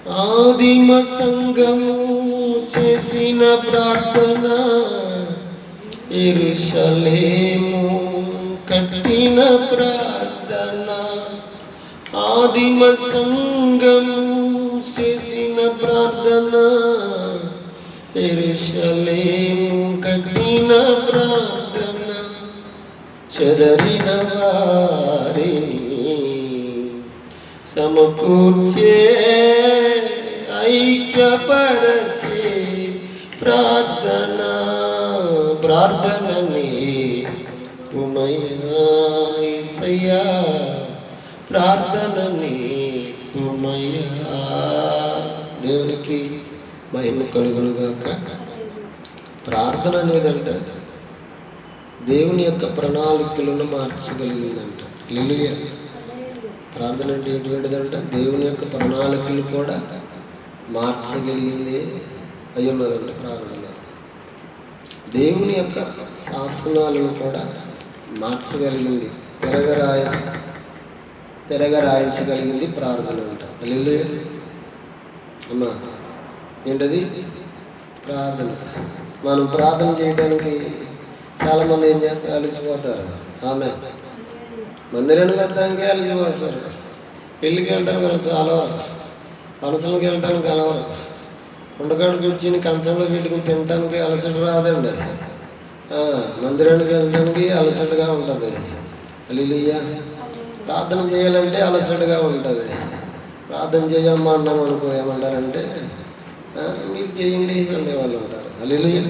ఆదిమ సంఘము చేసిన ప్రార్థన, యెరూషలేము కట్టిన ప్రార్థన. ఆదిమ సంఘము చేసిన ప్రార్థన, యెరూషలేము కట్టిన ప్రార్థన. చెదరిన వారిని సమకూర్చే ఐక్యపరచే ప్రార్థన. ప్రార్థనని తుమయ్యా యేసయ్యా, ప్రార్థనని తుమయ్యా. దేవునికి మహిమ కలుగునుగాక. ప్రార్థన అనేదంట దేవుని యొక్క ప్రణాళికలను మార్చగలిగిందంట. హల్లెలూయా. ప్రార్థన అంటే ఏంటిదంట? దేవుని యొక్క ప్రణాళికలు కూడా మార్చగలిగింది అయి ఉన్నదంట ప్రార్థన. దేవుని యొక్క శాసనాలను కూడా మార్చగలిగింది, తిరగరాయించగలిగింది ప్రార్థన అంట. హల్లెలూయా. అమ్మా, ఏంటది? ప్రార్థన. మనం ప్రార్థన చేయడానికి చాలామంది ఏం చేస్తారు? అలసిపోతారు. ఆమె మందిరానికి వెళ్తానికి అలసిపోతారు, పెళ్ళికి వెళ్ళడానికి చాలా, పనసలకి వెళ్ళడానికి అలవరు, ఉండకాడు కూర్చుని కంచంలో పెట్టుకుని తినడానికి అలసట రాదండి. మందిరానికి వెళ్ళడానికి అలసటగా ఉంటుంది. హల్లెలూయా. ప్రార్థన చేయాలంటే అలసటగా ఉంటుంది. ప్రార్థన చేయమ్మా అన్నాం అనుకో, ఏమంటారంటే మీరు చేయండి అనేవాళ్ళు ఉంటారు. హల్లెలూయా.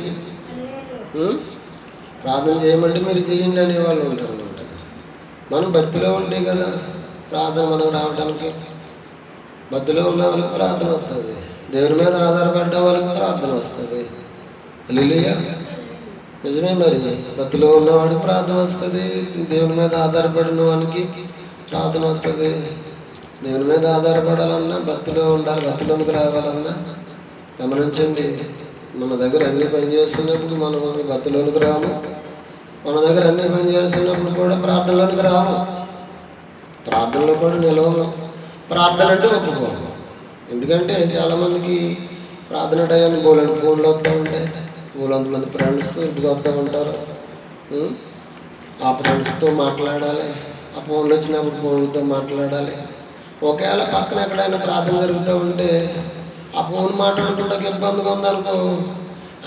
ప్రార్థన చేయమంటే మీరు చేయండి అనేవాళ్ళు ఉంటారు అనమాట. మనం భక్తిలో ఉంటే కదా ప్రార్థన మనకు రావడానికి. భక్తిలో ఉన్న వాళ్ళకి ప్రార్థన వస్తుంది, దేవుని మీద ఆధారపడ్డ వాళ్ళకి ప్రార్థన వస్తుంది. హల్లెలూయా. నిజమే. మరి భక్తిలో ఉన్నవాడికి ప్రార్థన వస్తుంది, దేవుని మీద ఆధారపడిన వానికి ప్రార్థన వస్తుంది. దేవుని మీద ఆధారపడాలన్నా భక్తిలో ఉండాలి. భక్తిలోనికి రావాలన్నా గమనించండి, మన దగ్గర అన్ని పని చేస్తున్నప్పుడు మనం భక్తిలోనికి రాము, మన దగ్గర అన్ని పని చేస్తున్నప్పుడు కూడా ప్రార్థనలోనికి రాము, ప్రార్థనలో కూడా నిలవము. ప్రార్థన అంటే ఒప్పుకోము. ఎందుకంటే చాలామందికి ప్రార్థన టైంని బోలెడు ఫోన్లు వస్తూ ఉంటాయి, బోలంతమంది ఫ్రెండ్స్ ఇంటికి వస్తూ ఉంటారు. ఆ ఫ్రెండ్స్తో మాట్లాడాలి, ఆ ఫోన్లు వచ్చినప్పుడు ఫోన్లతో మాట్లాడాలి. ఒకవేళ పక్కన ఎక్కడైనా ప్రార్థన జరుగుతూ ఉంటే ఆ ఫోన్ మాట్లాడుకుంటే ఇబ్బందిగా ఉందనుకో,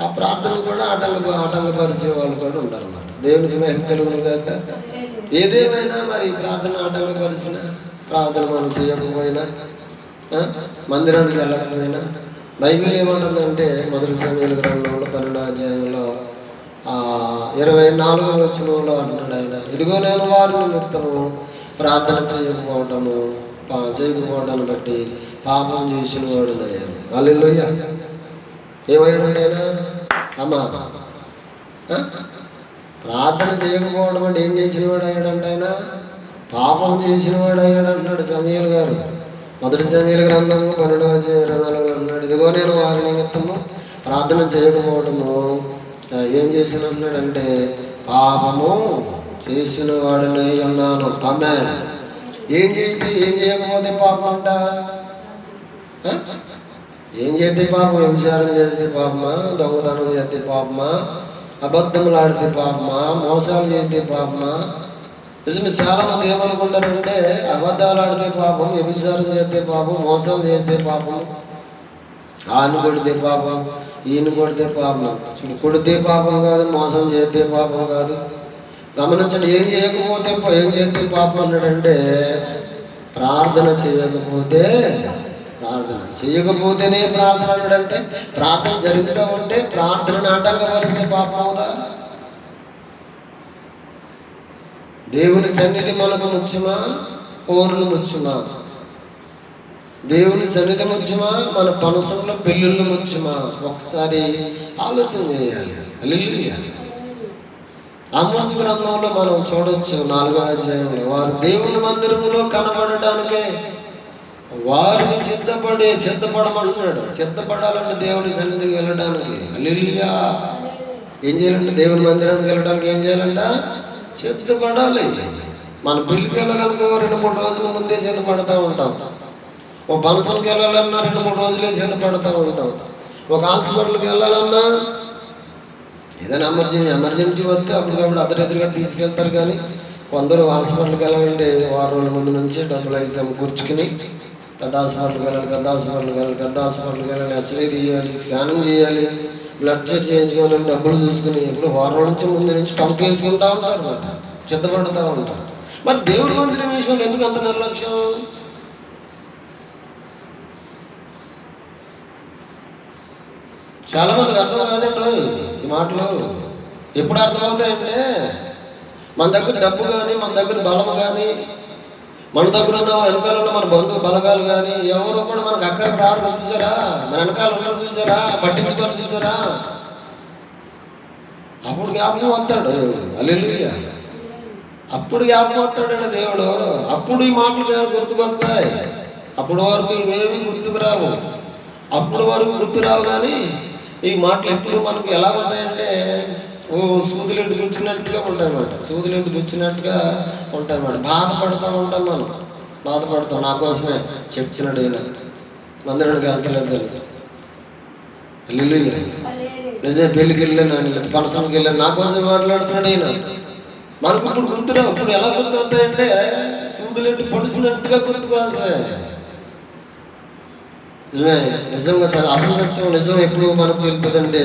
ఆ ప్రార్థన కూడా ఆటంకపరిచే వాళ్ళు కూడా ఉంటారు అన్నమాట. దేవునికి మహిమ కలుగును గాక. ఏదేమైనా మరి ప్రార్థన ఆటంకపరిచిన, ప్రార్థన మనం చేయకపోయినా, మందిరానికి వెళ్ళకపోయినా, బైబిల్ ఏమంటుందంటే మొదటి సమూయేలు గ్రంథంలో 12వ అధ్యాయంలో 24వ వచనంలో అంటున్నాడు ఆయన, ఇదిగో నేను వారి నిమిత్తము ప్రార్థన చేయకపోవడాన్ని బట్టి పాపం చేసిన వాడునయ్యాను. హల్లెలూయా. ఏమయ్యాడు ఆయన? అమ్మా, ప్రార్థన చేయకపోవడం అంటే ఏం చేసిన వాడు అయ్యాడంటే ఆయన పాపం చేసిన వాడు అయ్యాడు అంటున్నాడు సమూయేలు గారు. మొదటి సమూయేలు గ్రంథము 12వ అధ్యాయం 24 అంటున్నాడు, ఇదిగో నేను వారి నిమిత్తము ప్రార్థన చేయకపోవడము ఏం చేసిన అంటున్నాడంటే పాపము చేసిన వాడినై ఉన్నాను. ఆమె ఏం చేయకపోతే పాపం అంట? ఏం చేస్తే పాపం? వ్యభిచారం చేస్తే పాపమా? దొంగతనం చేస్తే పాపమా? అబద్ధములు ఆడితే పాపమా? మోసాలు చేస్తే పాపమా? నిజమే. చాలా మంది ఏమనుకుంటారంటే అబద్ధాలు ఆడితే పాపం, వ్యభిచారం చేస్తే పాపం, మోసాలు చేస్తే పాపం, ఆని కొడితే పాపం, ఈయన కొడితే పాపం. కొడితే పాపం కాదు, మోసం చేస్తే పాపం కాదు. గమనించండి, ఏం చేస్తే పాపం అన్నాడంటే ప్రార్థన చేయకపోతేనే ప్రార్థన అన్నాడంటే ప్రార్థన జరుగుతూ ఉంటే ప్రార్థనను ఆటంకపరిస్తే పాపం అవుదా? దేవుని సన్నిధి మనకు ముఖ్యమా, పౌరులు ముఖ్యమా? దేవుని సన్నిధి ముఖ్యమా, మన పనుసంలో పెళ్ళిళ్ళు ముఖ్యమా? ఒకసారి ఆలోచన చేయాలి. హల్లెలూయా. ఆమోసు గ్రంథంలో మనం చూడొచ్చు 4వ అధ్యాయంలో, వారు దేవుని మందిరములో కనబడటానికే వారిని సిద్ధపడమంటున్నాడు. సిద్ధపడాలంటే దేవుని సన్నిధికి వెళ్ళడానికి. హల్లెలూయా. ఏం చేయాలంటే దేవుని మందిరానికి వెళ్ళడానికి ఏం చేయాలంట? సిద్ధపడాలి. మన పెళ్ళికి వెళ్ళడానికి 2-3 రోజుల ముందే సిద్ధపడతా ఉంటాం. ఓ ఫంక్షన్కి వెళ్ళాలన్నా 2-3 రోజులే చేత పడుతూ ఉంటాం. ఒక హాస్పిటల్కి వెళ్ళాలన్నా ఏదైనా ఎమర్జెన్సీ వస్తే అప్పటికప్పుడు అద్దరెదురుగా తీసుకెళ్తారు. కానీ కొందరు హాస్పిటల్కి వెళ్ళాలంటే 6 రోజుల ముందు నుంచి డబ్బులు అవి సమకూర్చుకుని పెద్ద హాస్పిటల్కి వెళ్ళాలి, ఎక్స్రే తీయాలి, స్కానింగ్ చేయాలి, బ్లడ్ చెక్ చేయించుకోవాలని డబ్బులు చూసుకుని ఇప్పుడు 6 రోజుల నుంచి ముందు నుంచి కంపు వేసుకుంటూ ఉంటారు అన్నమాట, సిద్ధపడుతూ ఉంటారు. మరి దేవుడి మందిరం విషయంలో ఎందుకు అంత నిర్లక్ష్యం? చాలా మందికి అర్థం కాదండి ఈ మాటలు. ఎప్పుడు అర్థమవుతాయంటే మన దగ్గర డబ్బు కానీ, మన దగ్గర బలం కానీ, మన దగ్గర ఉన్న వెనకాల ఉన్న మన బంధువు బలగాలు కానీ ఎవరు కూడా మనకు అక్కడికి రారు చూసారా, మన వెనకాల ఉన్నారు చూసారా, పట్టించుకొని చూసారా, అప్పుడు జ్ఞాపకం వస్తాడు హల్లెలూయా. అప్పుడు జ్ఞాపకం వస్తాడండి దేవుడు. అప్పుడు ఈ మాటలు గుర్తుకొస్తాయి. అప్పుడు వరకు ఇవేమి గుర్తుకు రావు. అప్పుడు వరకు గుర్తురావు. కానీ ఈ మాటలు ఎప్పుడు మనకు ఎలా ఉంటాయంటే సూదులెండు గుచ్చినట్టుగా ఉంటాయన్నమాట. సూదులెండు గుచ్చినట్టుగా ఉంటాయన్నమాట. బాధపడుతూ ఉంటాం మనం, బాధపడతాం. నా కోసమే చెప్తున్నాడు ఈయన, మందిరానికి వెళ్తలేదు హల్లెలూయా. నిజమే, పెళ్ళికి వెళ్ళాను, ఫంక్షన్కి వెళ్ళాను, నా కోసం మాట్లాడుతున్నాడు ఈయన. మనకు ఇప్పుడు గుర్తురావు. ఇప్పుడు ఎలా గుర్తవుతాయంటే సూదులెండు పొడిచినట్టుగా గుర్తుకొస్తాయి. నిజమే, నిజంగా అసలు సత్యం నిజం ఎప్పుడు మనకు తెలుపుతుందంటే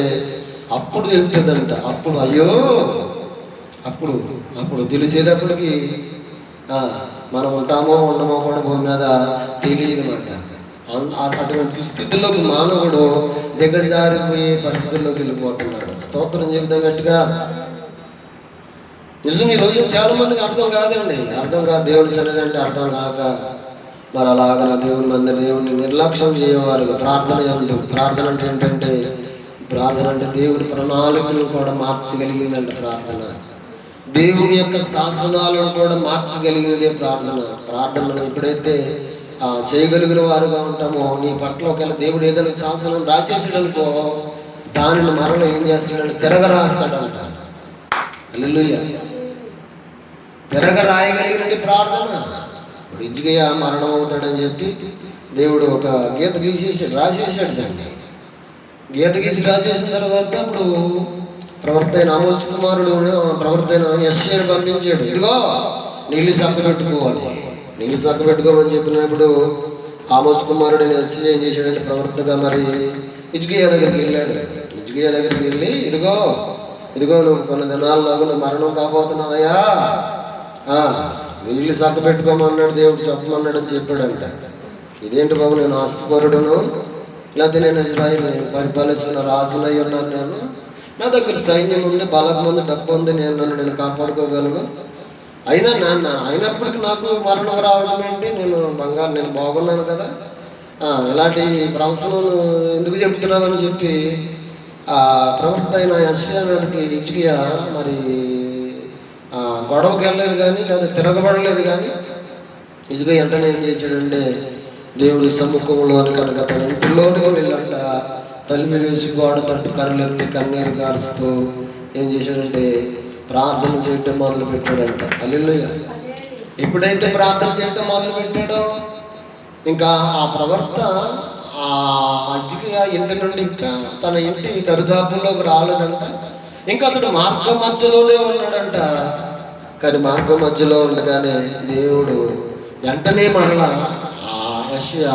అప్పుడు తెలుపుతుందంట. అప్పుడు అయ్యో అప్పుడు తెలిసేటప్పటికి మనం ఉంటామో ఉండమో కూడా భూమి మీద తెలియదన్నమాట. అటువంటి స్థితిలోకి మానవుడు దిగజారిపోయే పరిస్థితుల్లోకి వెళ్ళిపోతున్నాడు. స్తోత్రం చెబుతాం గట్టిగా. నిజం ఈరోజు చాలా మందికి అర్థం కాదండి, అర్థం కాదు. దేవుడి సన్నిధి అంటే అర్థం కాక మరి అలాగ దేవుని మంది దేవుడిని నిర్లక్ష్యం చేయవారు. ప్రార్థన అంటే ఏంటంటే, ప్రార్థన అంటే దేవుడి ప్రణాళికలు కూడా మార్చగలిగిందంట ప్రార్థన. దేవుని యొక్క శాసనాలను కూడా మార్చగలిగినదే ప్రార్థన. ప్రార్థనను ఎప్పుడైతే చేయగలిగిన వారుగా ఉంటామో, నీ పట్ల ఒకవేళ దేవుడు ఏదైనా శాసనం రాసేసాడనుకో, దానిని మరలా ఏం చేస్తాడంటే తిరగరాస్తాడంట. హల్లెలూయా. తిరగరాయగలిగినది ప్రార్థన. ఇప్పుడు హిజ్కియా మరణం అవుతాడని చెప్పి దేవుడు ఒక గీత రాసేసాడు దాన్ని. గీత గీసి రాసేసిన తర్వాత అప్పుడు ప్రవక్త అయిన ఆమోస్ కుమారుడు ప్రవక్త అయిన యెషయాను పంపించాడు. ఇదిగో నీళ్ళు చక్కబెట్టుకోవాలి, నీళ్ళు చక్కబెట్టుకోమని చెప్పినప్పుడు ఆమోస్ కుమారుడు యెషయా ఏం చేశాడంటే ప్రవక్తగా మరి హిజ్కియా దగ్గరికి వెళ్ళాడు. హిజ్కియా దగ్గరికి వెళ్ళి ఇదిగో నువ్వు కొన్ని దినాల్లో నువ్వు మరణం కాబోతున్నావయ్యా, నీళ్ళు సర్ద పెట్టుకోమన్నాడు దేవుడు, చెప్పమన్నాడు అని చెప్పాడంట. ఇదేంటి బాబు, నేను ఆస్తిపరుడును, లేకపోతే నేను ఇజ్రాయిల్ పరిపాలిస్తున్న రాజునై ఉన్నాను, నేను నా దగ్గర సైన్యం ఉంది, బలం ఉంది, డబ్బు ఉంది, నేను కాపాడుకోగలను. అయినప్పటికీ నాకు మరణం రావడం ఏంటి, నేను బాగున్నాను కదా, ఇలాంటి ప్రవచనం ఎందుకు చెప్తున్నామని చెప్పి ప్రవక్త అయిన యెషయా మీదకి హిజ్కియా మరి గొడవకి వెళ్ళలేదు కానీ, లేదా తిరగబడలేదు. కానీ హిజ్కియా వెంటనే ఏం చేశాడంటే దేవుని సమ్ముఖంలో కనుక తన ఇంటిలోనే వెళ్ళంట తలిమి వేసి గోడ తట్టు కర్రలెత్తి కన్నీరు కారుస్తూ ఏం చేశాడంటే ప్రార్థన చేయటం మొదలు పెట్టాడంట. హల్లెలూయా. ఎప్పుడైతే ప్రార్థన చేయటం మొదలు పెట్టాడో ఇంకా ఆ ప్రవక్త హిజ్కియా ఇంటి నుండి ఇంకా తన ఇంటి దరిదాపుల్లోకి రాలేదంట. ఇంకా అతడు మార్గ మధ్యలోనే ఉన్నాడంట. కానీ మార్గ మధ్యలో ఉండగానే దేవుడు వెంటనే మరలా యెషయా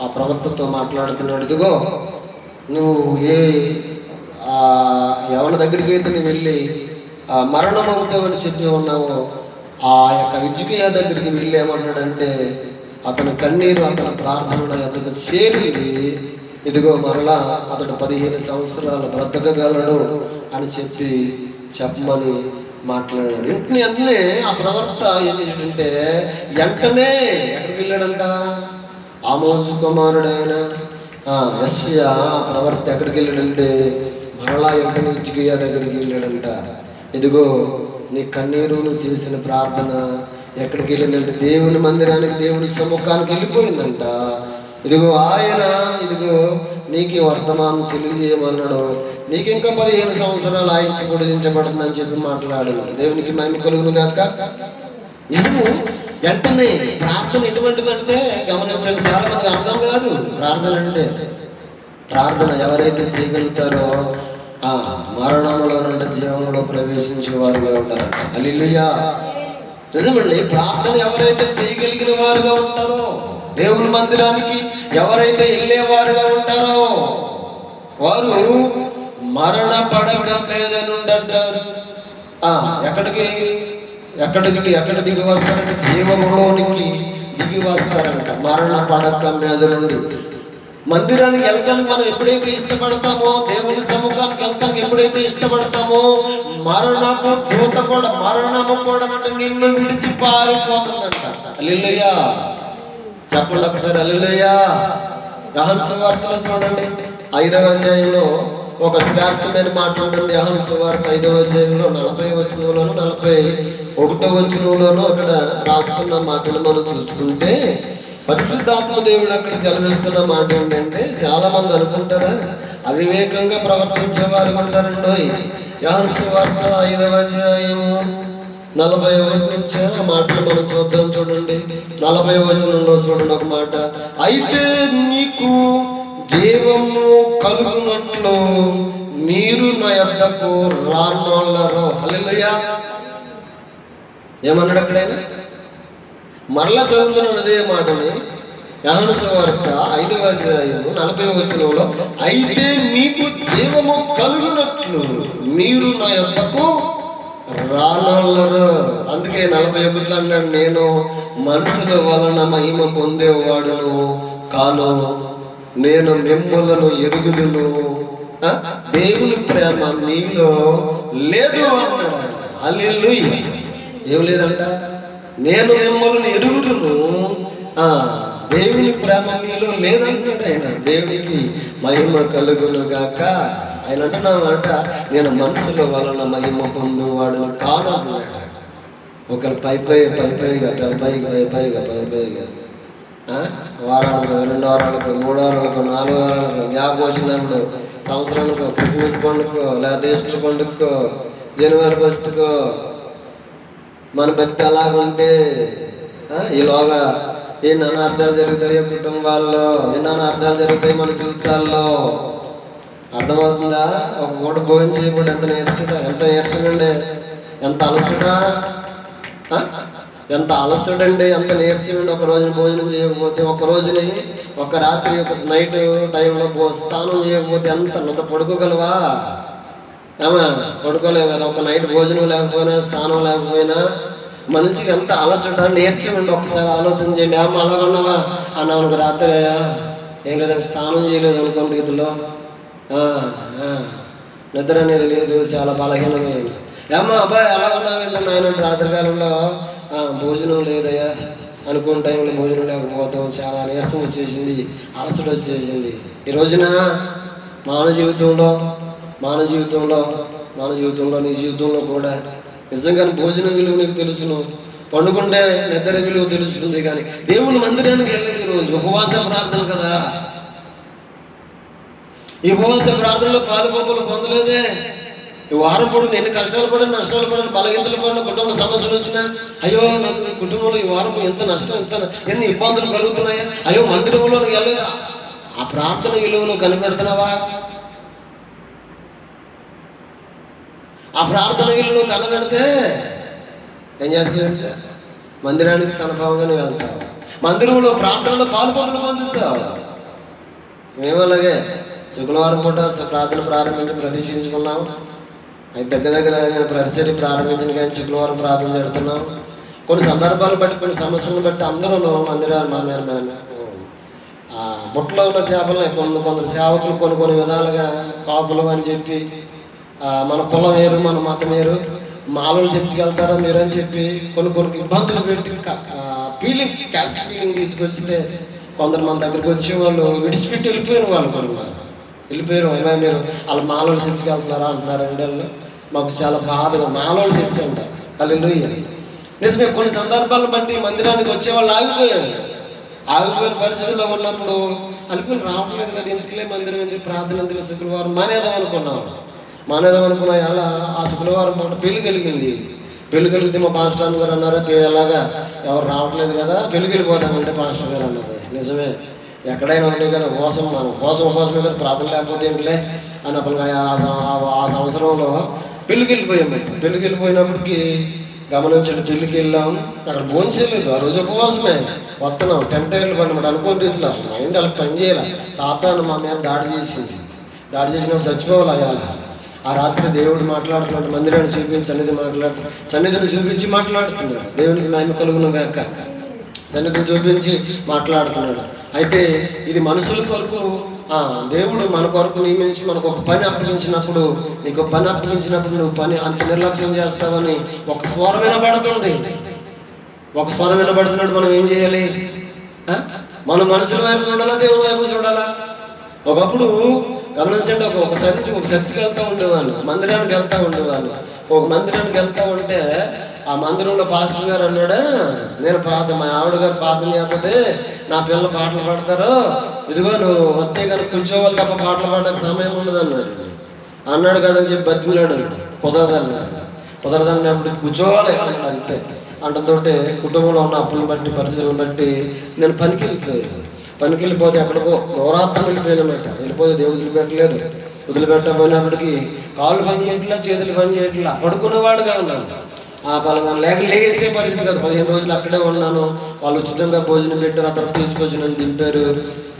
ఆ ప్రవక్తతో మాట్లాడుతున్నాడు. ఇదిగో నువ్వు ఎవరి దగ్గరికి అయితే నువ్వు వెళ్ళి మరణం అవుతావని చెప్పి ఉన్నావో ఆ యొక్క హిజ్కియా దగ్గరికి వెళ్ళి ఏమన్నాడంటే అతని కన్నీరు అతని ప్రార్థన అతను చేరింది. ఇదిగో మరలా అతడు 15 సంవత్సరాలు బ్రతకగలడు అని చెప్పమని మాట్లాడాడు. వెంటనే ఆ ప్రవక్త ఏం చేశాడంటే వెంటనే ఎక్కడికి వెళ్ళాడంట, ఆమోసు కుమారుడైన యెషయా ప్రవక్త ఎక్కడికి వెళ్ళాడంటే మరలా వెంటనే హిజ్కియా దగ్గరికి వెళ్ళాడంట. ఇదిగో నీ కన్నీరు నువ్వు చేసిన ప్రార్థన ఎక్కడికి వెళ్ళిందంటే దేవుని మందిరానికి, దేవుని సముఖానికి వెళ్ళిపోయిందంట. ఇదిగో ఇదిగో నీకు వర్తమానం తెలియజేయమన్నాడు. నీకు ఇంకా 15 సంవత్సరాలు ఆయుష్ పొడిగించబడుతుందని చెప్పి మాట్లాడాను. దేవునికి మహిమ కలుగును గాక. నిజము వెంటనే ప్రార్థన ఎటువంటిదంటే గమనించండి, చాలా మంది అర్థం కాదు ప్రార్థన అంటే. ప్రార్థన ఎవరైతే చేయగలుగుతారో ఆ మరణంలో నుండి జీవంలో ప్రవేశించే వారుగా ఉంటారు. హల్లెలూయా. నిజమండి, ప్రార్థన ఎవరైతే చేయగలిగిన వారుగా ఉంటారో, దేవుని మందిరానికి ఎవరైతే వెళ్ళేవారుగా ఉంటారో వారు మరణ పడక మీద నుండంటారు. ఎక్కడికి ఎక్కడ దిగి వస్తారంటే జీవములోనికి దిగి వస్తారంట. మరణ పడక మీద నుండి మందిరానికి వెళ్తానికి మనం ఎప్పుడైతే ఇష్టపడతామో, దేవుని సముఖానికి వెళ్తానికి ఎప్పుడైతే ఇష్టపడతామో, మరణము కూడా అంటే నిన్ను విడిచి పారిపోతుందంట. హల్లెలూయా. చెప్పండి ఒకసారి హల్లెలూయా. యోహాను సువార్తలో చూడండి 5వ అధ్యాయంలో ఒక శ్రేష్టమైన మాట ఉంటుంది. యోహాను సువార్త 5వ అధ్యాయంలో 40వ వచనంలోను 41వ వచనంలోను అక్కడ రాస్తున్న మాటలు మనం చూసుకుంటే, పరిశుద్ధాత్మ దేవుడు అక్కడ చదివిస్తున్న మాట ఏంటంటే, చాలా మంది అనుకుంటారా అవివేకంగా ప్రవర్తించేవారు ఉంటారండో. యోహాను సువార్త 5వ అధ్యాయము 41 నుంచి ఆ మాటలు మనం చూద్దాం. చూడండి 40వ వచనంలో చూడండి ఒక మాట. అయితే నీకు జీవము కలుగునట్లు మీరు నా యొద్దకు రానోళ్ళరు. హల్లెలూయా. ఏమన్నాడు అక్కడైనా? మరలా చదువుతున్నాను అదే మాటని. యోహాను సువార్త 5వ అధ్యాయము 40వ వచనంలో, అయితే మీకు జీవము కలుగునట్లు మీరు నా యొద్దకు రానోళ్ళరు. అందుకే 41 అన్నాడు, నేను మనుషుల వలన మహిమ పొందేవాడును కాను, నేను మిమ్ములను ఎరుగుదును, దేవుని ప్రేమ మీలో లేదు అన్నాడు. హల్లెలూయా. ఏం లేదంట? నేను మిమ్మల్ని ఎరుగుదును, దేవుని ప్రేమ మీలో లేదంటాడు ఆయన. దేవునికి మహిమ కలుగును గాక. ఆయన అంటున్నామాట, నేను మనుషుల వలన మహిమ పొందువాడు కాను అన్నాడు. ఒకరు పైపైగా వారాలకు 2 వారాలకు 3 వారాలకు 4 వారాలకు జ్ఞాపకం, సంవత్సరానికి క్రిస్మస్ పండుగకో లేకపోతే ఈస్టర్ పండుగకో జనవరి 1కో మన భక్తి అలాగుంటే ఈలోగా ఏ నానార్థాలు జరుగుతాయి కుటుంబాల్లో, ఏ నానార్థాలు జరుగుతాయి మన జీవితాల్లో. అర్థమవుతుందా? ఒక పూట భోజనం చేయకుండా ఎంత నేర్చడండి, ఎంత అలసడండి, ఎంత నేర్చుడండి. ఒక రోజున భోజనం చేయకపోతే, ఒక రాత్రి ఒక నైట్ టైంలో స్నానం చేయకపోతే ఎంత పడుకోగలవా? పడుకోలేవు కదా. ఒక నైట్ భోజనం లేకపోయినా స్నానం లేకపోయినా మనిషికి ఎంత అలసట నేర్చుకోండి. ఒకసారి ఆలోచన చేయండి. అలాగన్నావా అన్నావు రాత్రి ఏం లేదంటే స్నానం చేయలేదు అనుకోండి, గీతలో నిద్ర అనేది లేదు, చాలా బలహీనమైంది. అబ్బాయి అలా ఉన్నావేంటన్నా ఆయన రాత్రికాలంలో భోజనం లేదయ్యా అనుకున్న టైంలో భోజనం లేకపోతాం, చాలా నీరసం వచ్చేసింది, అలసట వచ్చేసింది. ఈ రోజున మానవ జీవితంలో నీ జీవితంలో కూడా నిజంగానే భోజనం విలువ నీకు తెలుసును, పండుకుంటే నిద్ర విలువ తెలుస్తుంది. కానీ దేవుని మందిరానికి వెళ్ళేది ఈరోజు ఉపవాస ప్రార్థన కదా. ఈ ఉపవాస ప్రార్థనలో పాలుపంపులు పొందలేదే. ఈ వారం పొడుగు ఎన్ని కష్టాలు పడిన, నష్టాలు పడిన, బలహీనతలు పడిన, కుటుంబ సమస్యలు వచ్చినా, అయ్యో నాకు ఈ కుటుంబంలో ఈ వారం ఎంత నష్టం, ఎన్ని ఇబ్బందులు కలుగుతున్నాయా, అయ్యో మందిరంలో వెళ్ళలేదా? ఆ ప్రార్థన విలువను కనిపెడుతున్నావా? ఆ ప్రార్థన విలువను కనబెడితే ఏం చేస్తావు? మందిరానికి కనపంగానే వెళ్తావు, మందిరంలో ప్రార్థనలో పాల్పొందడం పొందుతావు. మేము అలాగే శుక్రవారం పూట ప్రార్థన ప్రారంభించి ప్రదర్శించుకున్నాం. అది దగ్గర నేను పరిచర్య ప్రారంభించిన కానీ శుక్రవారం ప్రార్థన జరుగుతున్నాం. కొన్ని సందర్భాలు బట్టి, కొన్ని సమస్యలను బట్టి అందరూ మందిరాలు బుట్టలో ఉన్న చేపలని కొందరు సేవకులు కొన్ని విధాలుగా కాపులు అని చెప్పి, మన కులం వేరు మన మతం వేరు, మాలలు చర్చికెళ్తారా మీరు అని చెప్పి కొన్ని ఇబ్బందులు పెట్టి క్యాస్ట్ ఫీలింగ్ తీసుకొచ్చితే కొందరు మన దగ్గరికి వచ్చి వాళ్ళు విడిచిపెట్టి వెళ్ళిపోయిన వాళ్ళు వెళ్ళిపోయారు. ఏమైనా మీరు వాళ్ళ మాలలు చర్చికెళ్తున్నారా అంటున్నారండి. వాళ్ళు మాకు చాలా బాధగా మాలలు చర్చి అంటారు. హల్లెలూయా. నిజమే, కొన్ని సందర్భాలను బట్టి మందిరానికి వచ్చేవాళ్ళు ఆగిపోయిన పరిస్థితుల్లో ఉన్నప్పుడు అలిపిలు రావట్లేదు కదా, ఎందుకులే మందిరం ఎందుకు, ప్రార్థన ఎందుకు, శుక్రవారం మానేద్దాం అనుకున్నా. అలా ఆ శుక్రవారం పూట పెళ్లి కలిగింది. పెళ్ళికి వెళితే మా పాస్టర్ గారు అన్నారు, ఎలాగా ఎవరు రావట్లేదు కదా పెళ్ళికి వెళ్ళిపోతామంటే పాస్టర్ గారు అన్నది. నిజమే, ఎక్కడైనా ఉంటాయి కదా కోసమే కదా, ప్రార్థన లేకపోతే ఏంటిలే అని అప్పుడు ఆ సంవత్సరంలో పెళ్ళికి వెళ్ళిపోయామండి. పెళ్ళికి వెళ్ళిపోయినప్పటికీ గమనించండి, పెళ్ళికి వెళ్ళాం, అక్కడ భోంచేయలేదు. ఆ రోజు ఉపవాసమే వస్తున్నాం, టెంట్ వెళ్ళిపోయినమాట అనుకోని రీతిలో మైండ్ అలా పని చేయాలి. సాతాను మా మీద దాడి చేసినప్పుడు చచ్చిపోవాలి అయ్యాల. ఆ రాత్రి దేవుడు మాట్లాడుతున్నాడు, మందిరాన్ని చూపించి సన్నిధిని చూపించి మాట్లాడుతున్నాడు. దేవునికి మహిమ కలుగును గాక. సన్నిధిని చూపించి మాట్లాడుతున్నాడు. అయితే ఇది మనుషుల కొరకు దేవుడు మన కొరకు నియమించి మనకు ఒక పని అప్పగించినప్పుడు, నీకు పని అప్పగించినప్పుడు నువ్వు పని అంత నిర్లక్ష్యం చేస్తావని ఒక స్వరం వినబడుతుంది. మనం ఏం చేయాలి? మనం మనుషుల వైపు చూడాలా, దేవుడి వైపు చూడాలా? ఒకప్పుడు గమనించండి, ఒక చర్చికి వెళ్తూ ఉండేవాళ్ళు, మందిరానికి వెళ్తూ ఉండేవాళ్ళు. ఒక మందిరానికి వెళ్తూ ఉంటే ఆ మందిరంలో పాస్టర్ గారు అన్నాడా, నేను మా ఆవిడ గారు ప్రార్థన చేస్తుంది, నా పిల్లలు పాటలు పాడతారు, ఇదిగో నువ్వు వస్తే కనుక కూర్చోవాలి తప్ప పాటలు పాడడానికి సమయం ఉండదు అన్నాడు కదని చెప్పి బతికిలాడు. కుదరదన్నప్పుడు కూర్చోవాలి అన్నాడు. అంతే అంటతోటే కుటుంబంలో ఉన్న అప్పులను బట్టి పరిస్థితులను బట్టి నేను పనికి వెళ్ళిపోతే ఎక్కడికో నవరాత్రం వెళ్ళిపోతే దేవుడు వదిలిపెట్టబోయినప్పటికీ కాళ్ళు పని చేయట్లా, చేతులు పని చేయట్లా, పడుకునేవాడుగా ఉన్నాను. ఆ బలంగా లేచే పరిస్థితి కాదు. 15 రోజులు అక్కడే ఉన్నాను. వాళ్ళు ఉచితంగా భోజనం పెట్టారు, అతను తీసుకొచ్చి నన్ను దింపారు.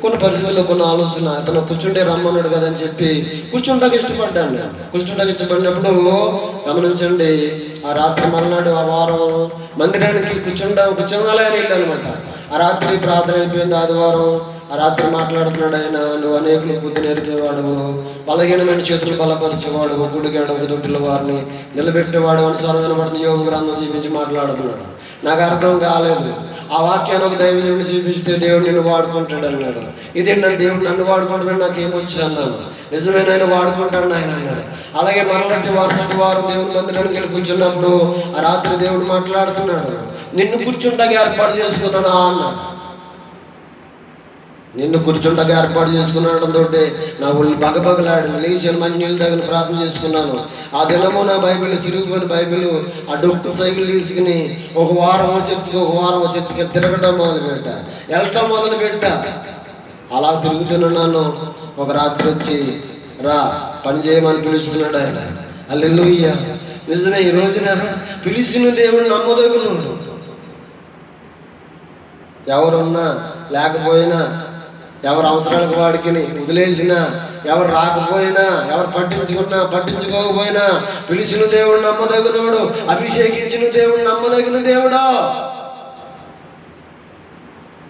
కొన్ని పరిస్థితుల్లో కొన్ని ఆలోచన, అతను కూర్చుంటే రమ్మన్నాడు కదా అని చెప్పి కూర్చుంటాకి ఇష్టపడ్డాను. కూర్చుంటాకి ఇష్టపడినప్పుడు గమనించండి, ఆ రాత్రి మర్నాడు ఆ వారం మందిరానికి కూర్చోగాలే అని వెళ్ళానమాట. ఆ రాత్రి ప్రార్థన అయిపోయింది, ఆదివారం. ఆ రాత్రి మాట్లాడుతున్నాడు ఆయన, నువ్వు అనేకులు బుద్ధి నేర్పేవాడు, బలహీనమైన చేతులు బలపరిచేవాడు, గుడిగాడు దొడ్డుల వారిని నిలబెట్టేవాడు అని స్వరం వినబడుతుంది. యోగ గ్రంథం చూపించి మాట్లాడుతున్నాడు. నాకు అర్థం కాలేదు. ఆ వాక్యాన్ని ఒక దైవజనుడు చూపిస్తే దేవుడు నిన్ను వాడుకుంటాడు అన్నాడు. ఇదేంటంటే దేవుడు నన్ను వాడుకుంటాడు, నాకేమొచ్చి అన్నాను. నిజమైన ఆయన వాడుకుంటాడు ఆయన అన్నాడు. అలాగే మరలటి వారు దేవుని మందిరానికి వెళ్ళి కూర్చున్నప్పుడు ఆ రాత్రి దేవుడు మాట్లాడుతున్నాడు, నిన్ను కూర్చుంటాకి ఏర్పాటు చేసుకున్నానా అన్నాడు. నిన్ను కూర్చుంటాగా ఏర్పాటు చేసుకున్నాడంతో నా ఒళ్ళు బగబగలాడి లేచి మంచి నీళ్ళు తగిన ప్రార్థన చేసుకున్నాను. ఆ దినము నా బైబిల్ చిరుగుకొని బైబిల్ ఆ డొక్కు సైకిల్ తీసుకుని ఒక వారం చర్చికి తిరగటం మొదలుపెట్టా. అలా తిరుగుతున్నాను. ఒక రాత్రి వచ్చి రా పని చేయమని పిలుస్తున్నాడు ఆయన. హల్లెలూయా. నిజమే, ఈ రోజున పిలిచిన దేవుడు నమ్మదగినోడు. ఎవరున్నా లేకపోయినా, ఎవరు అవసరాలకు వాడికి వదిలేసినా, ఎవరు రాకపోయినా, ఎవరు పట్టించుకోకపోయినా పిలిచిన దేవుడు నమ్మదగినోడు, అభిషేకించిన దేవుడు నమ్మదగిన దేవుడా.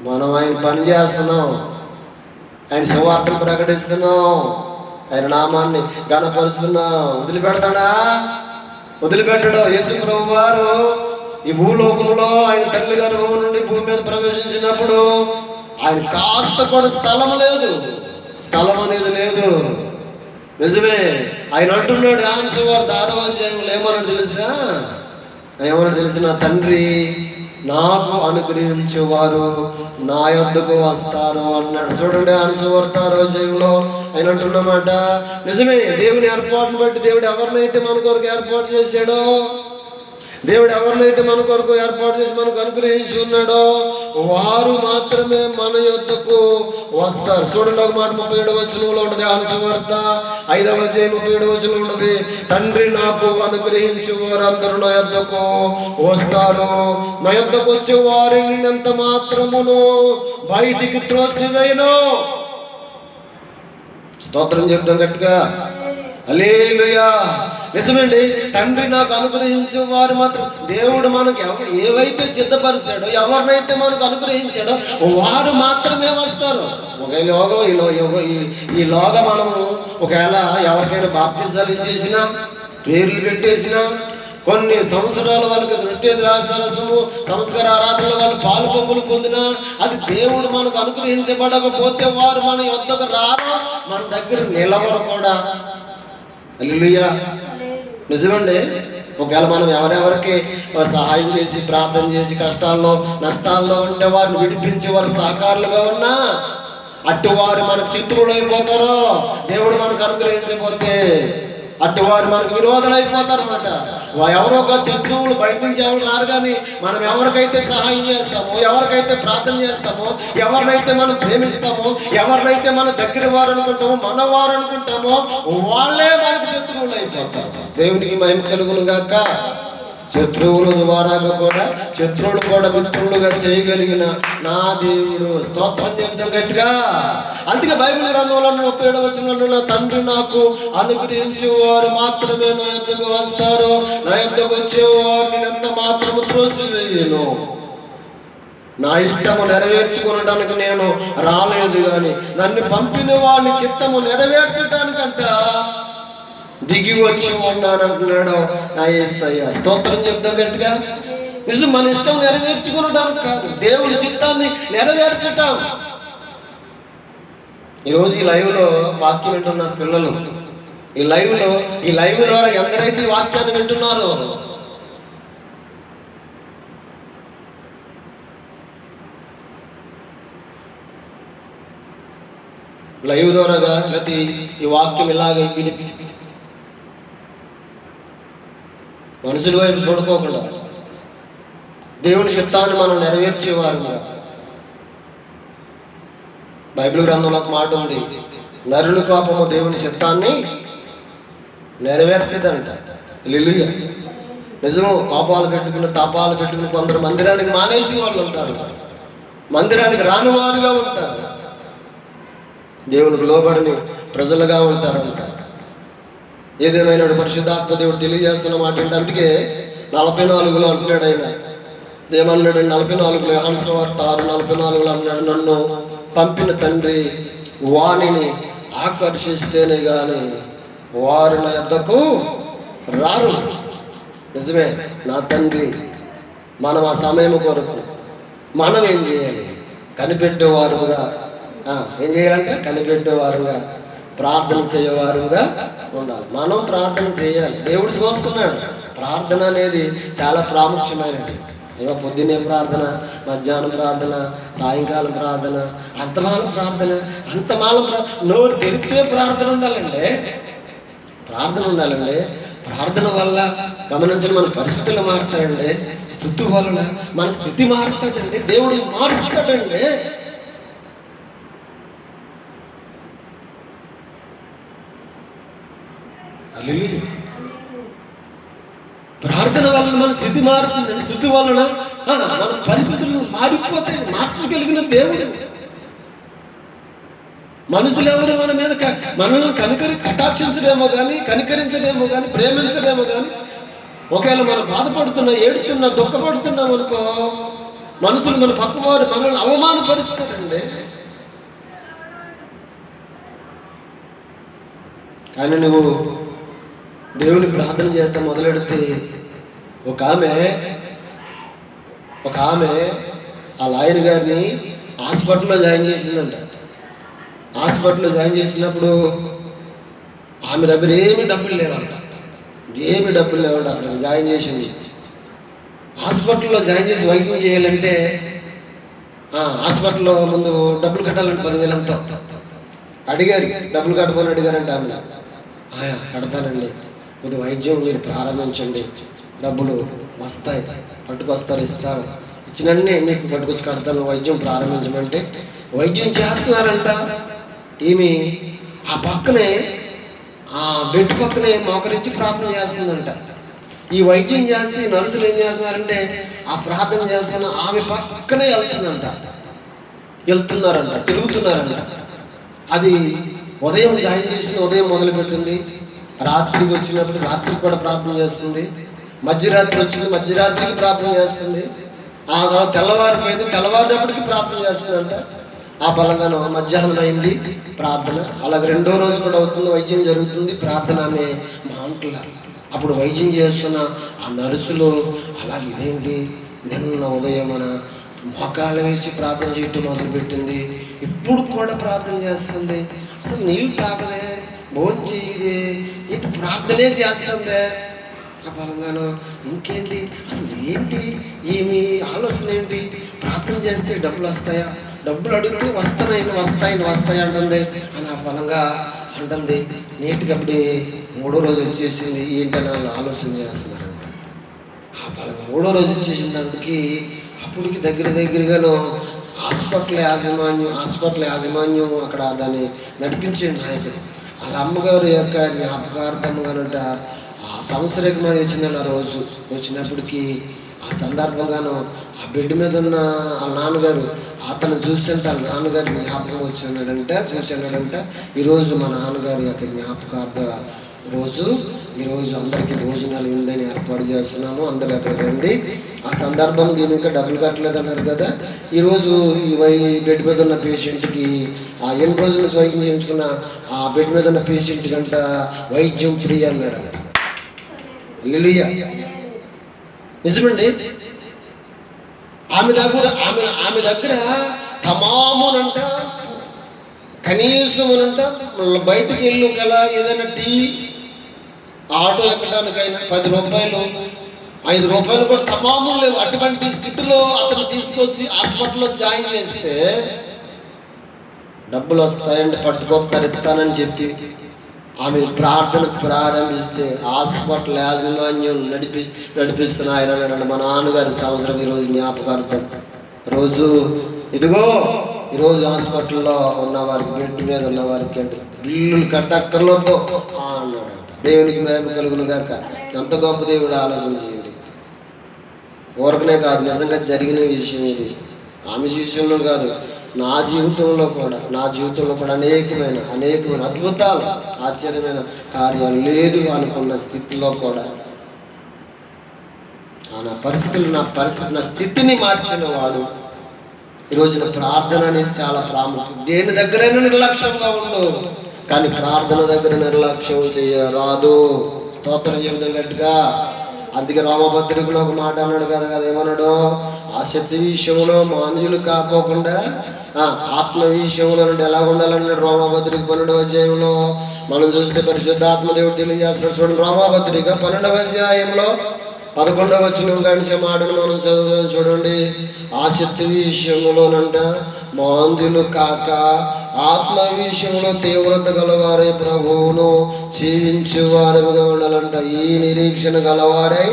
మనం ఆయన పని చేస్తున్నాం, ఆయన సువార్తను ప్రకటిస్తున్నాం, ఆయన నామాన్ని ఘనపరుస్తున్నాం. వదిలిపెట్టడు. యేసు ప్రభువు వారు ఈ భూలోకంలో ఆయన తల్లి గర్భం నుండి భూమి మీద ప్రవేశించినప్పుడు ఆయన కాస్త కూడా స్థలం అనేది లేదు. నిజమే, ఆయన అంటున్నాడు యోహాను సువార్త 6వ అధ్యాయంలో ఏమన్నాడు తెలిసిన తండ్రి నాకు అనుగ్రహించేవారు నా యొద్దకు వస్తారు అన్నాడు. చూడండి, యోహాను సువార్త 6వ అధ్యాయంలో ఆయన అంటున్నమాట. నిజమే, దేవుని ఏర్పాటును బట్టి దేవుడు ఎవరినైతే మన కొరకు ఏర్పాటు చేశాడో, దేవుడు ఎవరినైతే మన కొరకు ఏర్పాటు చేసి మనకు అనుగ్రహించి ఉన్నాడో వారు మాత్రమే మన యొద్దకు వస్తారు. చూడండి, ఒక మాట 37వ వచనంలో ఉంటుంది. యోహాను సువార్త 5వ అధ్యాయం 37వ వచనంలో ఉంటుంది, తండ్రి నాకు అనుగ్రహించే వారందరూ నా యొద్దకు వస్తారు, నా యొద్దకు వచ్చే వారిని ఎంత మాత్రమును బయటికి త్రోసివేయను. స్తోత్రం చెప్తాం గట్టిగా, హల్లెలూయా. నిజమండి, తండ్రి నాకు అనుగ్రహించే వారు మాత్రం, దేవుడు మనకు ఏవైతే సిద్ధపరిచాడో, ఎవరినైతే మనకు అనుగ్రహించాడో వారు మాత్రమే వస్తారు. ఈ లోగా మనము ఒకవేళ ఎవరికైనా బాప్తిజాలు ఇచ్చేసినా, పేర్లు పెట్టేసినా, కొన్ని సంవత్సరాల వాళ్ళకి రొట్టె ద్రాక్షారసము సంస్కార ఆరాధనలో వాళ్ళు పాలు పంపులు పొందినా, అది దేవుడు మనకు అనుగ్రహించబడకపోతే వారు మన యొద్దకు రారు, మన దగ్గర నిలవరు కూడా. హల్లెలూయా. నిజమండి, ఒకవేళ మనం ఎవరెవరికి సహాయం చేసి ప్రార్థన చేసి కష్టాల్లో నష్టాల్లో ఉంటే వారిని విడిపించి వారు సహకారులుగా ఉన్నా అట్టువారు మనకు శత్రువులు అయిపోతారు. దేవుడు మనకు అనుగ్రహించకపోతే అట్టువారు మనకు విరోధులు అయిపోతారు అన్నమాట. ఎవరో ఒక శత్రువులు బయట నుంచి ఎవరు రారు, కానీ మనం ఎవరికైతే సహాయం చేస్తామో, ఎవరికైతే ప్రార్థన చేస్తామో, ఎవరినైతే మనం ప్రేమిస్తామో, ఎవరినైతే మన దగ్గర వారు అనుకుంటామో, మన వారు అనుకుంటామో, వాళ్ళే మనకు శత్రువులు అయిపోతారు. దేవునికి మహిమ కలుగును గాక. శత్రువుల ద్వారా కూడా శత్రువులు కూడా మిత్రులుగా చేయగలిగిన నా దేవుడు. స్తోత్రం చెప్తాం గట్టిగా. అందుకే బైబిల్ గ్రంథంలో 37వ వచనంలో, నా తండ్రి నాకు అనుగ్రహించేవారు మాత్రమే నా యొద్దకు వస్తారు, నా యొద్దకు వచ్చేవారు నేనెంత మాత్రము త్రోసివేయను. నా ఇష్టము నెరవేర్చుకునడానికి నేను రాలేదు, కానీ నన్ను పంపిన వాడిని చిత్తము నెరవేర్చడానికంట దిగి వచ్చి ఉన్నానంటున్నాడు నా యేసయ్య. స్తోత్రం చెప్తాం గట్టిగా. నిజం, మన ఇష్టం నెరవేర్చుకునడానికి కాదు, దేవుని చిత్తాన్ని నెరవేర్చటం. ఈరోజు ఈ లైవ్లో వాక్యం వింటున్నారు పిల్లలు. ఈ లైవ్ ద్వారా ఎందరైతే ఈ వాక్యాన్ని వింటున్నారో, లైవ్ ద్వారాగా లేకపోతే ఈ వాక్యం ఇలాగ విని మనుషుల వైపు చూడుకోకుండా దేవుని చిత్తాన్ని మనం నెరవేర్చేవారుగా. బైబిల్ గ్రంథంలో ఒక మాట ఉంది, నరుని కోపము దేవుని చిత్తాన్ని నెరవేర్చేదంట. హల్లెలూయా. నిజము, కోపాలు పెట్టుకుని తాపాలు పెట్టుకుని కొందరు మందిరానికి మానేసిన వాళ్ళు ఉంటారు, మందిరానికి రాని వారుగా ఉంటారు, దేవునికి లోబడిని ప్రజలుగా ఉంటారంట. ఏదేమైనా పరిశుద్ధాత్మ దేవుడు తెలియజేస్తున్న మాట ఏంటి, అందుకే 44లో అంటున్నాడు ఆయన. ఏమన్నాడు 44లో, యోహాను సువార్త 6:44 అన్నాడు, నన్ను పంపిన తండ్రి వాణిని ఆకర్షిస్తేనే గాని వారు నా యొద్దకు రారు. నిజమే, నా తండ్రి మనం ఆ సమయం కొరకు మనం ఏం చేయాలి? కనిపెట్టేవారుగా ఏం చేయాలంటే కనిపెట్టేవారుగా, ప్రార్థన చేయవారుగా ఉండాలి. మనం ప్రార్థన చేయాలి. దేవుడు చూస్తున్నాడు. ప్రార్థన అనేది చాలా ప్రాముఖ్యమైనది. ఏమో పొద్దున్నే ప్రార్థన, మధ్యాహ్నం ప్రార్థన, సాయంకాలం ప్రార్థన, అంతమాల నోరు తెరిస్తే ప్రార్థన ఉండాలండి. ప్రార్థన వల్ల గమనించిన మన పరిస్థితులు మారుతాయండి. స్థుతి వల్ల మన స్థితి మారుతుందండి. దేవుడు మారుస్తాడండి. ప్రార్థన వలన మన స్థితి మారుతుందండి. స్థుతి వలన మన పరిస్థితులు మారిపోతాయి. మార్చగలిగిన దేవుడు. మనుషులు ఎవరు మన మీద మనం కటాక్షించడేమో కానీ, కనికరించడేమో కానీ, ప్రేమించడేమో కానీ, ఒకవేళ మనం బాధపడుతున్నా, ఏడుతున్నా, దుఃఖపడుతున్నాం అనుకో, మనుషులు మన పక్కవారు మనల్ని అవమానపరుస్తారండి. కానీ నువ్వు దేవుని ప్రార్థన చేస్తా మొదలెడితే, ఒక ఆమె ఆ లాయర్ గారిని హాస్పిటల్లో జాయిన్ చేసిందంట. హాస్పిటల్లో జాయిన్ చేసినప్పుడు ఆమె దగ్గర ఏమీ డబ్బులు లేవంట. అసలు జాయిన్ చేసింది. హాస్పిటల్లో జాయిన్ చేసి వైద్యం చేయాలంటే హాస్పిటల్లో ముందు డబ్బులు కట్టాలంటే 10,000 ఎంతో అడిగారు. డబ్బులు కట్టమని అడిగారంటే ఆమె, కడతానండి, కొద్ది వైద్యం మీరు ప్రారంభించండి, డబ్బులు వస్తాయి, పట్టుకొస్తారు, ఇస్తారు, ఇచ్చినన్నీ మీకు పట్టుకొచ్చి కడతాను, వైద్యం ప్రారంభించమంటే వైద్యం చేస్తున్నారంట. ఈమె ఆ పక్కనే ఆ బెడ్ పక్కనే మోకరించి ప్రార్థన చేస్తుందంట. ఈ వైద్యం చేస్తే నర్సులు ఏం చేస్తున్నారంటే ఆ ప్రార్థన చేస్తున్న ఆమె పక్కనే వెళ్తున్నారంట, తిరుగుతున్నారంట. అది ఉదయం జాయిన్ చేసిన ఉదయం మొదలుపెట్టింది, రాత్రికి వచ్చినప్పుడు రాత్రికి కూడా ప్రార్థన చేస్తుంది, మధ్యరాత్రి వచ్చింది మధ్యరాత్రికి ప్రార్థన చేస్తుంది, ఆ తెల్లవారిపోయింది తెల్లవారినప్పటికీ ప్రార్థన చేస్తుందంట. ఆ బలంగాను మధ్యాహ్నం అయింది ప్రార్థన, అలాగే 2వ రోజు కూడా అవుతుంది, వైద్యం జరుగుతుంది, ప్రార్థన ఆమె మాంటున్నారు. అప్పుడు వైద్యం చేస్తున్న ఆ నర్సులు అలాగే ఇదేంటి నిన్న ఉదయం మన మోకాలు వేసి ప్రార్థన చేయటం మొదలుపెట్టింది, ఇప్పుడు కూడా ప్రార్థన చేస్తుంది, అసలు నీళ్ళు తాగదే, భోజనం చేయదే, ఏంటి ప్రార్థనే చేస్తుందే. ఆ బలంగాను ఇంకేంటి అసలు ఏంటి ఏమి ఆలోచన ఏంటి, ప్రార్థన చేస్తే డబ్బులు వస్తాయా, డబ్బులు అడిగితే వస్తాయి అంటుంది అని ఆ బలంగా అంటుంది. నీటికి అప్పుడే 3వ రోజు వచ్చేసింది. ఏంటని వాళ్ళు ఆలోచన చేస్తున్నారంట. ఆ పలక 3వ రోజు ఇచ్చేసినందుకు అప్పటికి దగ్గరగాను హాస్పిటల్ యాజమాన్యం అక్కడ దాన్ని నడిపించే నాయకుడు వాళ్ళ అమ్మగారు యొక్క జ్ఞాపకార్థం కనుక ఆ సంవత్సరం వచ్చిందండి. ఆ రోజు వచ్చినప్పటికీ ఆ సందర్భంగాను ఆ బెడ్ మీద ఉన్న వాళ్ళ నాన్నగారు అతను చూస్తుంటే వాళ్ళ నాన్నగారు జ్ఞాపకం చూసాడంట. ఈరోజు మా నాన్నగారి యొక్క జ్ఞాపకార్థ రోజు, ఈరోజు అందరికీ భోజనాలు ఉందని ఏర్పాటు చేస్తున్నాము, అందరూ అక్కడికి రండి. ఆ సందర్భం దీని ఇంకా డబ్బులు కట్టలేదు అన్నారు కదా. ఈరోజు ఈ బెడ్ మీద ఉన్న పేషెంట్కి ఆ 8 రోజుల వైద్యం చేయించుకున్న ఆ బెడ్ మీద ఉన్న పేషెంట్ కంట వైద్యం ఫ్రీ అన్నాడంట. హల్లెలూయా, నిజమండి. ఆమె దగ్గర తమామునంట కనీసమునంట బయటికి వెళ్ళు కదా, ఏదైనా టీ ఆటో ఎక్కడానికైనా 10 రూపాయలు 5 రూపాయలు కూడా తమాము లేవు. అటువంటి స్థితిలో అతను తీసుకొచ్చి హాస్పిటల్లో జాయిన్ చేస్తే డబ్బులు వస్తాయండి, పట్టుకోస్తారు, ఇస్తానని చెప్పి ఆమె ప్రార్థన ప్రారంభిస్తే హాస్పిటల్ యాజమాన్యం నడిపిస్తున్న ఆయన మా నాన్నగారి సంవత్సరం ఈరోజు జ్ఞాపకార్థం రోజు. ఇదిగో ఈరోజు హాస్పిటల్లో ఉన్న వారికి, బెడ్ మీద ఉన్న వారికి అంటే బిల్లులు కట్టక్కర్లతో అన్నాడు. దేవునికి మహిమ కలుగును గాక. ఎంత గొప్ప దేవుడు, ఆలోచన చేయండి. ఊరకనే కాదు, నిజంగా జరిగిన విషయం ఇది. ఆమె విషయంలో కాదు, నా జీవితంలో కూడా అనేకమైన అద్భుతాలు, ఆశ్చర్యమైన కార్యాలు లేదు అనుకున్న స్థితిలో కూడా నా స్థితిని మార్చిన వాడు. ఈరోజున ప్రార్థన అనేది చాలా ప్రాముఖ్యం. దేని దగ్గరైనా నిర్లక్ష్యంగా ఉండు, కానీ ప్రార్థన దగ్గర నిర్లక్ష్యం చేయరాదు. స్తోత్రం చెబుతాం గట్టిగా. అందుకే రోమపత్రికలో ఒక మాట అన్నాడు కదా, ఏమన్నాడు? ఆసక్తి విషయంలో మానవులు కాకోకుండా ఆత్మ విషయంలో నుండి ఎలా ఉండాలన్నాడు రోమపత్రిక 12వ అధ్యాయంలో. మనం చూస్తే పరిశుద్ధాత్మ దేవుడు తెలియజేస్తున్నాడు. చూడండి, రోమపత్రిక 12వ అధ్యాయంలో 11వ వచనం కానించే మాటను మనం చదువుదాం. చూడండి, ఆసక్తి విషయంలోనంట మాంద్యులు కాక ఆత్మ విషయంలో తీవ్రత గలవారై ప్రభువును సేవించేవారుగా ఉండాలంట. ఈ నిరీక్షణ గలవారై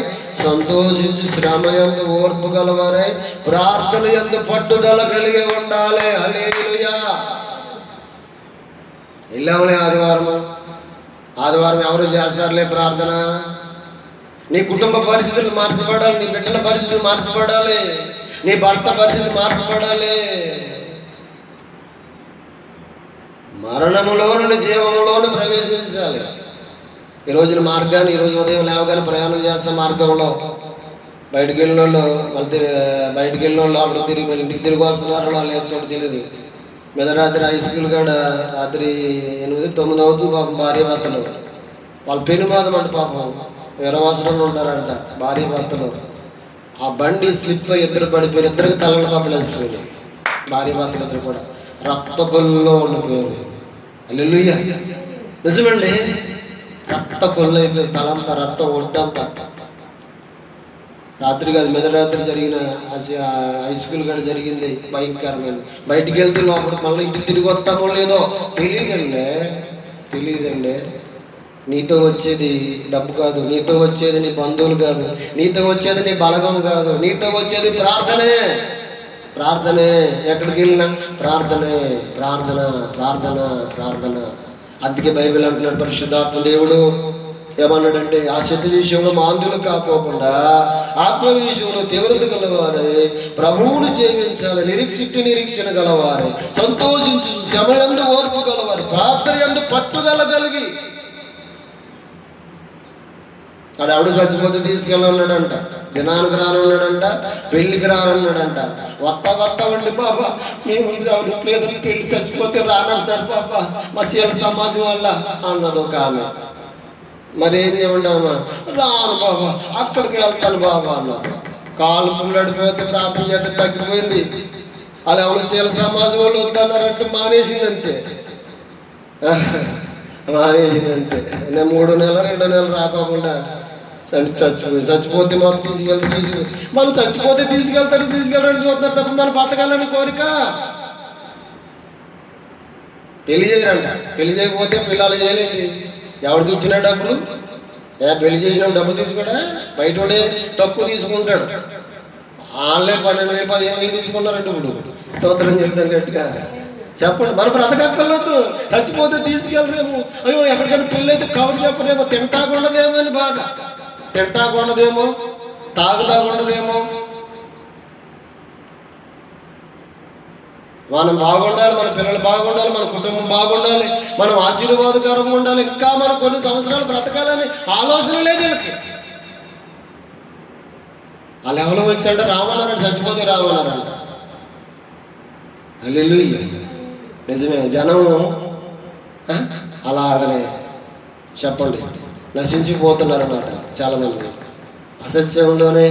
సంతోషించి శ్రమ యందు ఓర్పు గలవారై ప్రార్థన యందు పట్టుదల కలిగి ఉండాలి. హల్లెలూయా. వెళ్ళాములే ఆదివారం ఎవరు చేస్తారులే ప్రార్థన. నీ కుటుంబ పరిస్థితులు మార్చబడాలి, నీ బిడ్డల పరిస్థితులు మార్చబడాలి, నీ భర్త పరిస్థితి మార్చబడాలి. మరణములో నుండి జీవములోను ప్రవేశించాలి. ఈరోజు ఉదయం లేవగానే ప్రయాణం చేస్తే మార్గంలో బయటికి వెళ్ళిన వాళ్ళు అప్పుడు తిరిగి ఇంటికి తిరిగి వస్తున్నారు, వాళ్ళు ఏదో తెలియదు. మెదరాత్రి హై స్కూల్ కాడ రాత్రి 8-9 అవుతుంది పాపం. భార్య భర్తలు వాళ్ళ పెనుమాదం అంట పాపం, 20 సంవత్సరాలు ఉంటారంట భార్య భర్తలు. ఆ బండి స్లిప్ ఇద్దరు పడిపోయారు, ఇద్దరికి తలల పక్కలు వేసిపోయారు. భార్య భర్తలు ఇద్దరు కూడా రక్త కొల్లో ఉండిపోయారు. హల్లెలూయా, నిజమండి. రక్త కొల్లు అయిపోయింది, తలంతా రక్తం ఒడ్డంతా. రాత్రి కాదు, మెదరాత్రి జరిగిన హై స్కూల్ కాడ జరిగింది భయంకరమైన. బయటికి వెళ్తే లోపల మళ్ళీ ఇంటికి తిరిగి వస్తామో లేదో తెలియదండి. నీతో వచ్చేది డబ్బు కాదు, నీతో వచ్చేది నీ బంధువులు కాదు, నీతో వచ్చేది నీ బలగం కాదు, నీతో వచ్చేది ప్రార్థనే. ఎక్కడికి వెళ్ళినా ప్రార్థన. అందుకే బైబిల్ అంటున్నాడు, పరిశుద్ధాత్మ దేవుడు ఏమన్నాడంటే, ఆ శక్తి విషయంలో మాంద్యులు కాకోకుండా ఆత్మ విషయంలో తీవ్రత గలవారే ప్రభువును సేవించాలి. నిరీక్షణ గలవారే సంతోషించు శ్రమయందు ఓర్పు గలవారు ప్రార్థన యందు పట్టుదల కలిగి. అక్కడ ఎవడు చచ్చిపోతే తీసుకెళ్ళన్నాడంట, దినానికి రానున్నాడంట, పెళ్లికి రానున్నాడంట. వత్త ఉండి బాబా మేము లేదని పెళ్లి చచ్చిపోతే రానంటారు బాబా మా చీల సమాజం వల్ల అన్నది ఒక ఆమె. మరి ఏం చేయమంటామా? రాను బాబా, అక్కడికి వెళ్తాను బాబా అన్నారు. కాలు పుల్లడిపోతే ప్రార్థన చేస్తే తగ్గిపోయింది. అలా ఎవరు చీల సమాజం వాళ్ళు వద్దన్నారంటే మానేసిందంతే. 3 నెలలు 2 నెలలు రాకోకుండా చచ్చిపోతే మనం మనం చచ్చిపోతే తీసుకెళ్తారని చూస్తారు తప్ప మనం బతకాలని కోరిక. పెళ్లి చేయరంట, పెళ్లి చేయకపోతే పిల్లలు చేయలేండి. ఎవరికి ఇచ్చిన డబ్బులు పెళ్లి చేసిన డబ్బు తీసుకోడా? బయటోడే తక్కువ తీసుకుంటాడు. వాళ్ళే 12,000 15,000 తీసుకున్నారంటే ఇప్పుడు స్తోత్రం చెప్తాను గట్టిగా చెప్పండి. మన బ్రతకక్కర్లేదు, చచ్చిపోతే తీసుకెళ్ళరేమో, అయ్యో ఎక్కడికైనా పెళ్ళి అయితే కవర్ చెప్పరేమో, తింటాకుండదేమో అని బాధ, తింటాకుండదేమో, తాగుతాకుండదేమో. మనం బాగుండాలి, మన పిల్లలు బాగుండాలి, మన కుటుంబం బాగుండాలి, మనం ఆశీర్వాదకరంగా ఉండాలి, ఇంకా మనం కొన్ని సంవత్సరాలు బ్రతకాలని ఆలోచన లేదు వీళ్ళకి. వాళ్ళు ఎవరు వచ్చారంటే రామన్నారంట, చచ్చిపోతే రామన్నారంట. హల్లెలూయా. నిజమే, జనం అలాగనే చెప్పండి నశించిపోతున్నారన్నమాట చాలామంది. అసత్యంలోనే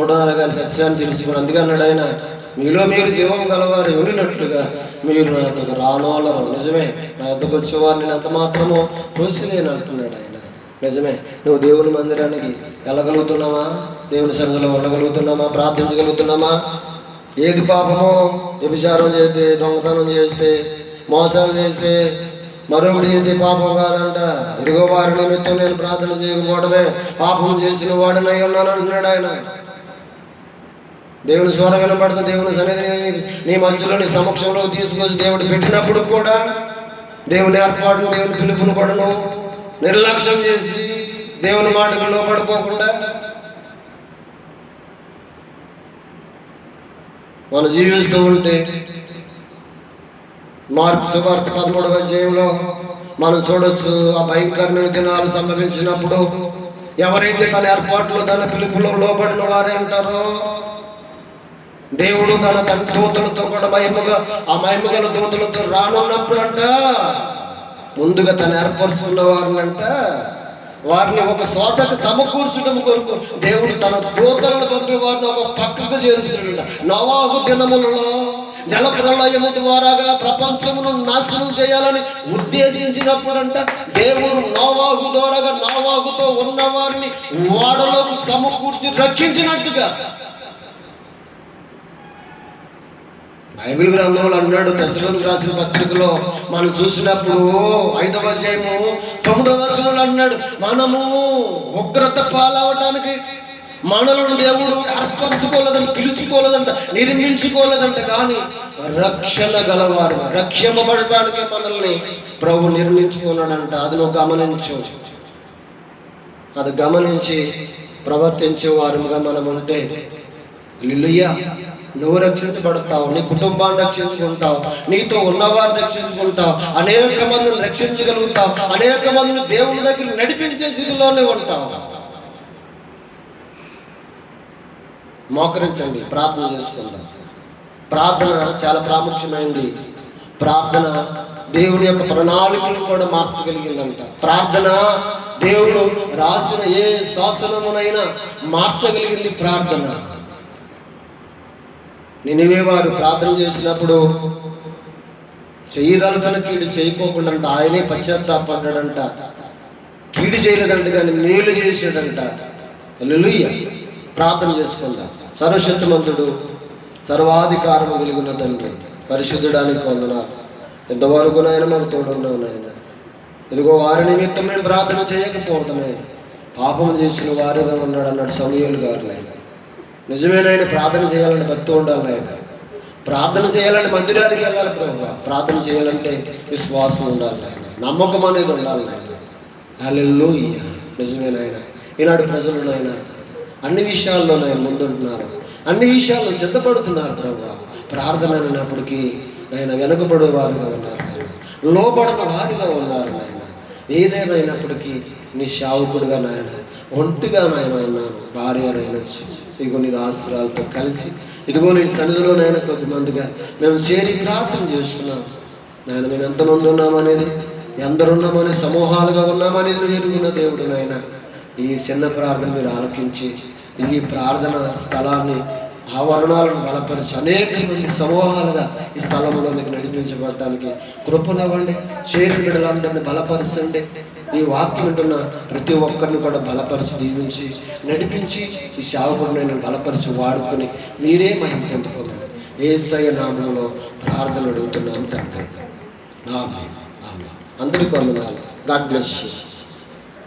ఉండన్నారు కానీ సత్యాన్ని తెలుసుకుని, అందుకే అన్నాడు ఆయన, మీలో మీరు జీవం గలవారు ఎవరినట్లుగా మీరు నా యొద్దకు రానోళ్ళరు. నిజమే, నా యొద్దకు వచ్చేవారిని నేను అంత మాత్రము తోసిలేను అంటున్నాడు ఆయన. నిజమే, నువ్వు దేవుని మందిరానికి వెళ్ళగలుగుతున్నావా? దేవుని సన్నిధిలో ఉండగలుగుతున్నామా? ప్రార్థించగలుగుతున్నామా? ఏది పాపమో, వ్యభిచారం చేస్తే, దొంగతనం చేస్తే, మోసాలు చేస్తే, మరొకటి ఏది పాపం కాదంట. ఇదిగో వారి నిమిత్తం నేను ప్రార్థన చేయకపోవడమే పాపం చేసిన వాడినై ఉన్నాను అంటున్నాడు ఆయన. దేవుని స్వరం వినపడుతుంది, దేవుని సన్నిధిని నీ మధ్యలో నీ సమక్షంలో తీసుకొచ్చి దేవుడు పెట్టినప్పుడు కూడా దేవుని ఏర్పాటును, దేవుని పిలుపును కూడా నువ్వు నిర్లక్ష్యం చేసి దేవుని మాటకు లోపడిపోకుండా మనం జీవిస్తూ ఉంటే, మార్కు సువార్త 13వ అధ్యాయంలో మనం చూడొచ్చు. ఆ భయంకరమైన దినాలు సంభవించినప్పుడు ఎవరైతే తన ఏర్పాట్లు, తన పిలుపులో లోబడిన వారే ఉంటారో, దేవుడు తన దూతలతో కూడా ఆ మహిమగల దూతలతో రానున్నప్పుడంట ముందుగా తను ఏర్పరుచుకున్న వారినంట వారిని ఒక చోటకు సమకూర్చడం కొరకు దేవుడు తన దూతలను పంపి వారిని ఒక పక్కకు చేరుస్తున్నాడు. నోవాహు దినములలో జల ప్రళయము ద్వారాగా ప్రపంచమును నాశనం చేయాలని ఉద్దేశించినప్పుడంట దేవుడు నోవాహు ద్వారాగా నోవాహుతో ఉన్న వారిని ఓడలోకి సమకూర్చి రక్షించినట్టుగా బైబిల్ గ్రంథంలో అన్నాడు. తెస్సలోనికీయులకు రాసిన పత్రికలో మనం చూసినప్పుడు 5వ అధ్యాయము 9వ వచనంలో అన్నాడు, మనము ఉగ్రత పాలవటానికి మనలను దేవుడు ఏర్పరచుకోలేదంట, పిలుచుకోలేదంట, నిర్మించుకోలేదంట. కానీ రక్షణ గలవారు, రక్షింపబడటానికి మనల్ని ప్రభు నిర్మించుకున్నాడంట. అది నువ్వు గమనించు. అది గమనించి ప్రవర్తించే వారుగా మనం ఉంటే హల్లెలూయా, నువ్వు రక్షించబడతావు, నీ కుటుంబాన్ని రక్షించుకుంటావు, నీతో ఉన్నవారిని రక్షించుకుంటావు, అనేక మందిని రక్షించగలుగుతావు, అనేక మందిని దేవుని దగ్గర నడిపించే స్థితిలోనే ఉంటావు. మోకరించండి, ప్రార్థన చేసుకుందాం. ప్రార్థన చాలా ప్రాముఖ్యమైనది. ప్రార్థన దేవుని యొక్క ప్రణాళికలు కూడా మార్చగలిగిందంట. ప్రార్థన దేవుడు రాసిన ఏ శాసనమునైనా మార్చగలిగింది ప్రార్థన. నినివే వారు ప్రార్థన చేసినప్పుడు చేయదలసిన కీడు చేయకోకుండా ఆయనే పశ్చాత్తాపడ్డాడంట. కీడు చేయలేదంట కానీ మేలు చేసాడంట. హల్లెలూయా. ప్రార్థన చేసుకుందాం. సర్వశక్తిమంతుడు, సర్వాధికారము కలిగిన తండ్రి, పరిశుద్ధుడానికి వందనాలు. ఎంతవరకు నాయన మాకు తోడున్నావు నాయన. ఇదిగో వారి నిమిత్తం మేము ప్రార్థన చేయకపోవటమే పాపం చేసిన వారిగా ఉన్నాడు అన్నాడు సమూయేలు గారు. ఆయన నిజమేనాయన, ప్రార్థన చేయాలంటే భక్తి ఉండాలి ఆయన. ప్రార్థన చేయాలంటే మందిరానికి వెళ్ళాలి ప్రభు. ప్రార్థన చేయాలంటే విశ్వాసం ఉండాలి ఆయన, నమ్మకం అనేది ఉండాలి ఆయన. హల్లెలూయా. నిజమేనాయన, ఈనాడు ప్రజలు నాయన అన్ని విషయాల్లో నాయన ముందుంటున్నారు, అన్ని విషయాల్లో సిద్ధపడుతున్నారు ప్రభు. ప్రార్థన అన్నప్పటికీ నాయన వెనుకబడే వారుగా ఉన్నారు నాయన, లోబడిన వారిగా ఉన్నారు నాయన. ఏదేమైనప్పటికీ నీ సేవకుడిగా నాయన ఒంటిగా నాయన ఉన్నాను. భార్య నాయన ఇదిగో నీ ఆశ్రయాలతో కలిసి ఇదిగో నీ సన్నిధిలో నాయన కొద్దిమందిగా మేము చేరి ప్రార్థన చేస్తున్నాం నాయన. మేము ఎంతమంది ఉన్నామనేది, ఎందరున్నామనేది, సమూహాలుగా ఉన్నామనేది నువ్వు ఎరుగున్న దేవుడు నాయన. ఈ చిన్న ప్రార్థన మీరు ఆలకించి ఈ ప్రార్థన స్థలాన్ని, ఆవరణాలను బలపరిచి అనేక మంది సమూహాలుగా ఈ స్థలంలో మీకు నడిపించబడటానికి కృపనివ్వండి. చేరి బిడ్డలందరినీ బలపరచండి. ఈ వాక్యం వింటున్న ప్రతి ఒక్కరిని కూడా బలపరిచి దీవించి నడిపించి ఈ సేవకుడు నేను బలపరిచి వాడుకొని మీరే మహిమ పొందుకోమని యేసయ్య నామములో ప్రార్థన అడుగుతున్నాను తండ్రి. ఆమేన్. ఆమేన్. అందరికీ వందనాలు. God bless you.